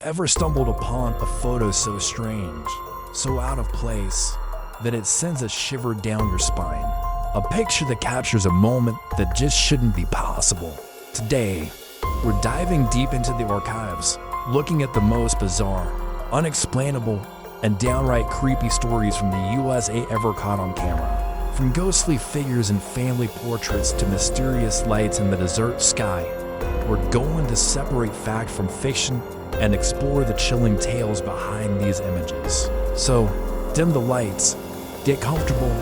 Ever stumbled upon a photo so strange, so out of place, that it sends a shiver down your spine? A picture that captures a moment that just shouldn't be possible. Today, we're diving deep into the archives, looking at the most bizarre, unexplainable, and downright creepy stories from the USA ever caught on camera. From ghostly figures in family portraits to mysterious lights in the desert sky, we're going to separate fact from fiction and explore the chilling tales behind these images. So, dim the lights, get comfortable,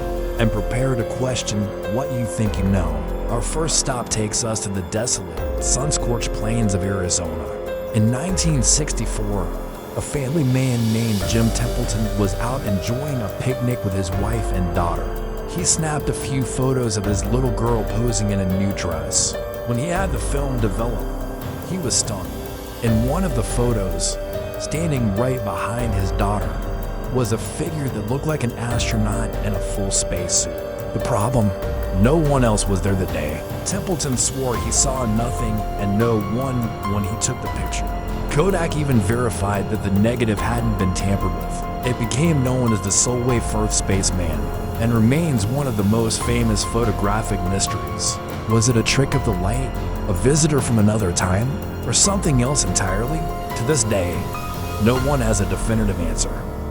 and prepare to question what you think you know. Our first stop takes us to the desolate, sun-scorched plains of Arizona. In 1964, a family man named Jim Templeton was out enjoying a picnic with his wife and daughter. He snapped a few photos of his little girl posing in a new dress. When he had the film developed, he was stunned. In one of the photos, standing right behind his daughter, was a figure that looked like an astronaut in a full spacesuit. The problem? No one else was there that day. Templeton swore he saw nothing and no one when he took the picture. Kodak even verified that the negative hadn't been tampered with. It became known as the Solway Firth Spaceman and remains one of the most famous photographic mysteries. Was it a trick of the light, a visitor from another time, or something else entirely? To this day, no one has a definitive answer.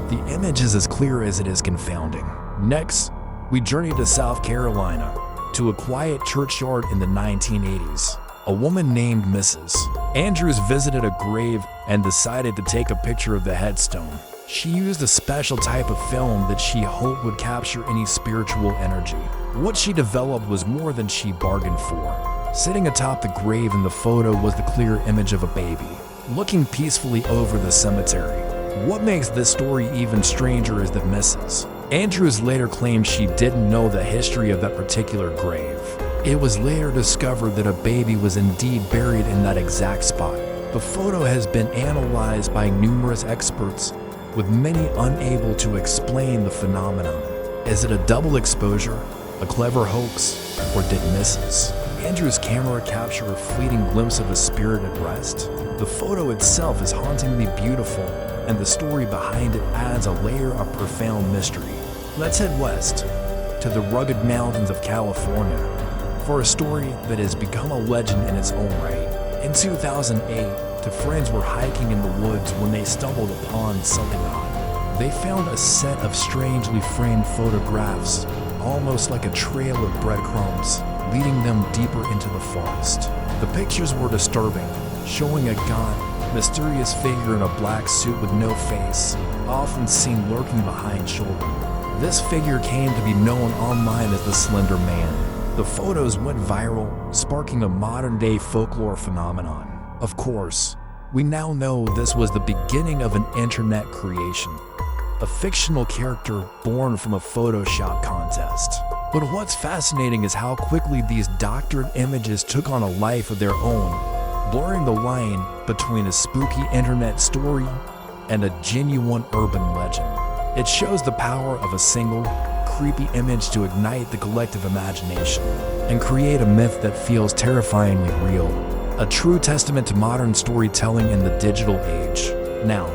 The image is as clear as it is confounding. Next, we journey to South Carolina, to a quiet churchyard in the 1980s. A woman named Mrs. Andrews visited a grave and decided to take a picture of the headstone. She used a special type of film that she hoped would capture any spiritual energy. What she developed was more than she bargained for. Sitting atop the grave in the photo was the clear image of a baby, looking peacefully over the cemetery. What makes this story even stranger is that Mrs. Andrews later claimed she didn't know the history of that particular grave. It was later discovered that a baby was indeed buried in that exact spot. The photo has been analyzed by numerous experts, with many unable to explain the phenomenon. Is it a double exposure, a clever hoax, or did Mrs. Andrews' camera capture a fleeting glimpse of a spirit at rest? The photo itself is hauntingly beautiful, and the story behind it adds a layer of profound mystery. Let's head west, to the rugged mountains of California, for a story that has become a legend in its own right. In 2008, two friends were hiking in the woods when they stumbled upon something odd. They found a set of strangely framed photographs, almost like a trail of breadcrumbs, leading them deeper into the forest. The pictures were disturbing, showing a gaunt, mysterious figure in a black suit with no face, often seen lurking behind children. This figure came to be known online as the Slender Man. The photos went viral, sparking a modern-day folklore phenomenon. Of course, we now know this was the beginning of an internet creation, a fictional character born from a Photoshop contest. But what's fascinating is how quickly these doctored images took on a life of their own, blurring the line between a spooky internet story and a genuine urban legend. It shows the power of a single, creepy image to ignite the collective imagination and create a myth that feels terrifyingly real. A true testament to modern storytelling in the digital age. Now,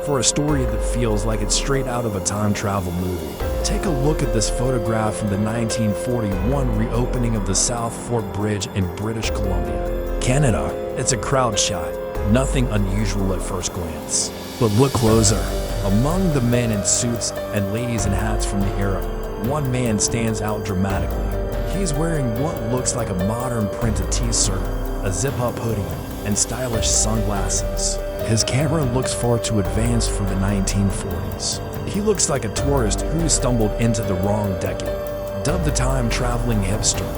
for a story that feels like it's straight out of a time travel movie, take a look at this photograph from the 1941 reopening of the South Fork Bridge in British Columbia, Canada. It's a crowd shot, nothing unusual at first glance. But look closer. Among the men in suits and ladies in hats from the era, one man stands out dramatically. He's wearing what looks like a modern printed t-shirt, a zip-up hoodie, and stylish sunglasses. His camera looks far too advanced for the 1940s. He looks like a tourist who stumbled into the wrong decade. Dubbed the time-traveling hipster,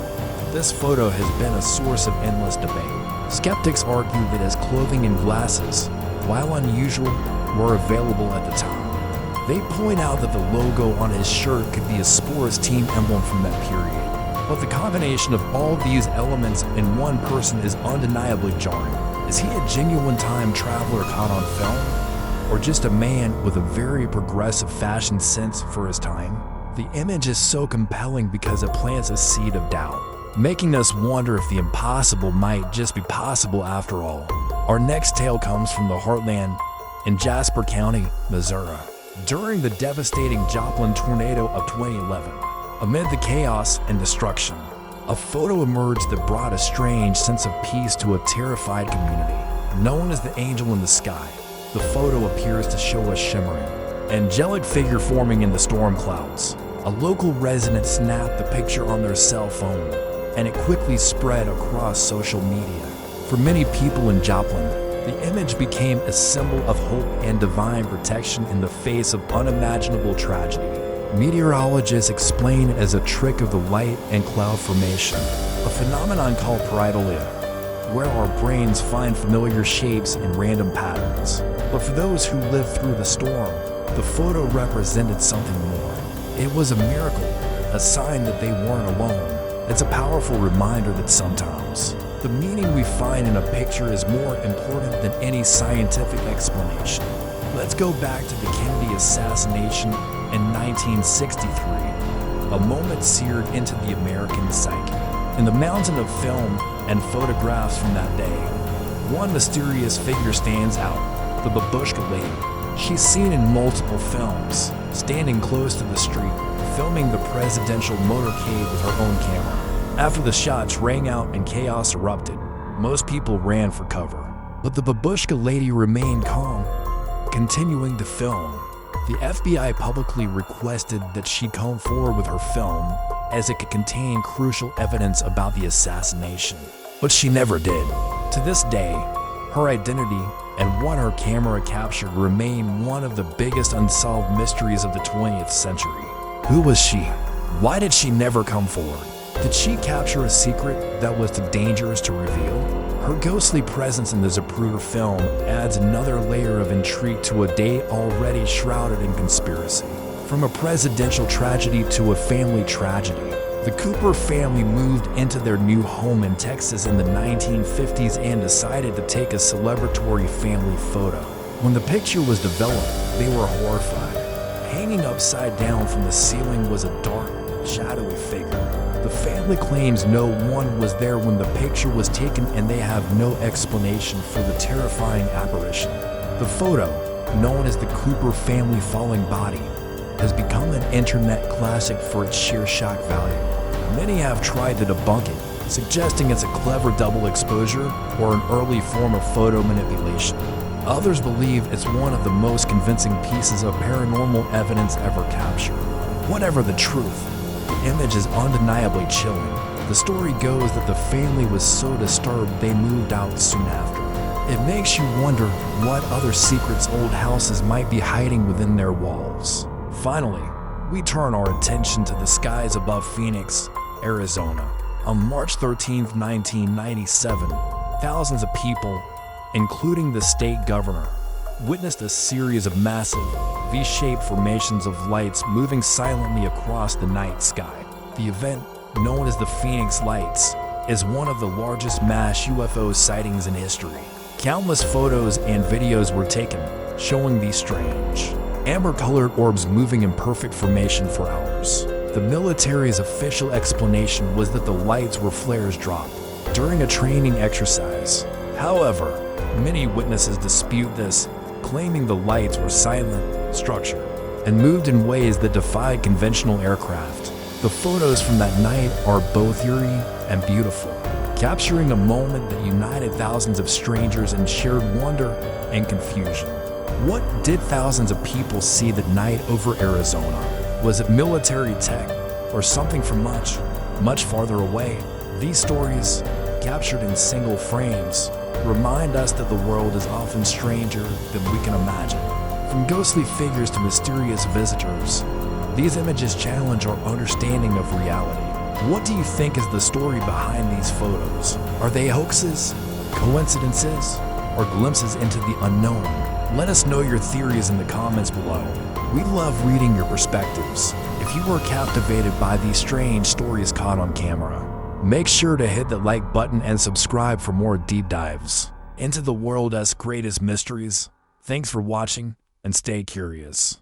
this photo has been a source of endless debate. Skeptics argue that his clothing and glasses, while unusual, were available at the time. They point out that the logo on his shirt could be a sports team emblem from that period. But the combination of all these elements in one person is undeniably jarring. Is he a genuine time traveler caught on film? Or just a man with a very progressive fashion sense for his time? The image is so compelling because it plants a seed of doubt, making us wonder if the impossible might just be possible after all. Our next tale comes from the heartland in Jasper County, Missouri. During the devastating Joplin tornado of 2011, amid the chaos and destruction, a photo emerged that brought a strange sense of peace to a terrified community. Known as the angel in the sky, the photo appears to show a shimmering, angelic figure forming in the storm clouds. A local resident snapped the picture on their cell phone, and it quickly spread across social media. For many people in Joplin, the image became a symbol of hope and divine protection in the face of unimaginable tragedy. Meteorologists explain it as a trick of the light and cloud formation, a phenomenon called pareidolia, where our brains find familiar shapes and random patterns. But for those who lived through the storm, the photo represented something more. It was a miracle, a sign that they weren't alone. It's a powerful reminder that sometimes the meaning we find in a picture is more important than any scientific explanation. Let's go back to the Kennedy assassination in 1963, a moment seared into the American psyche. In the mountain of film and photographs from that day, one mysterious figure stands out, the Babushka Lady. She's seen in multiple films, standing close to the street, filming the presidential motorcade with her own camera. After the shots rang out and chaos erupted, most people ran for cover. But the Babushka Lady remained calm, continuing to film. The FBI publicly requested that she come forward with her film, as it could contain crucial evidence about the assassination. But she never did. To this day, her identity and what her camera captured remain one of the biggest unsolved mysteries of the 20th century. Who was she? Why did she never come forward? Did she capture a secret that was too dangerous to reveal? Her ghostly presence in the Zapruder film adds another layer of intrigue to a day already shrouded in conspiracy. From a presidential tragedy to a family tragedy, the Cooper family moved into their new home in Texas in the 1950s and decided to take a celebratory family photo. When the picture was developed, they were horrified. Hanging upside down from the ceiling was a dark, shadowy figure. The family claims no one was there when the picture was taken, and they have no explanation for the terrifying apparition. The photo, known as the Cooper family falling body, has become an internet classic for its sheer shock value. Many have tried to debunk it, suggesting it's a clever double exposure or an early form of photo manipulation. Others believe it's one of the most convincing pieces of paranormal evidence ever captured. Whatever the truth, the image is undeniably chilling. The story goes that the family was so disturbed they moved out soon after. It makes you wonder what other secrets old houses might be hiding within their walls. Finally, we turn our attention to the skies above Phoenix, Arizona. On March 13, 1997, thousands of people, including the state governor, witnessed a series of massive, V-shaped formations of lights moving silently across the night sky. The event, known as the Phoenix Lights, is one of the largest mass UFO sightings in history. Countless photos and videos were taken, showing these strange, amber-colored orbs moving in perfect formation for hours. The military's official explanation was that the lights were flares dropped during a training exercise. However, many witnesses dispute this, claiming the lights were silent, structured, and moved in ways that defied conventional aircraft. The photos from that night are both eerie and beautiful, capturing a moment that united thousands of strangers in shared wonder and confusion. What did thousands of people see that night over Arizona? Was it military tech or something from much, much farther away? These stories, captured in single frames, remind us that the world is often stranger than we can imagine. From ghostly figures to mysterious visitors, these images challenge our understanding of reality. What do you think is the story behind these photos? Are they hoaxes, coincidences, or glimpses into the unknown? Let us know your theories in the comments below. We love reading your perspectives. If you were captivated by these strange stories caught on camera, make sure to hit the like button and subscribe for more deep dives into the world's greatest mysteries. Thanks for watching, and stay curious.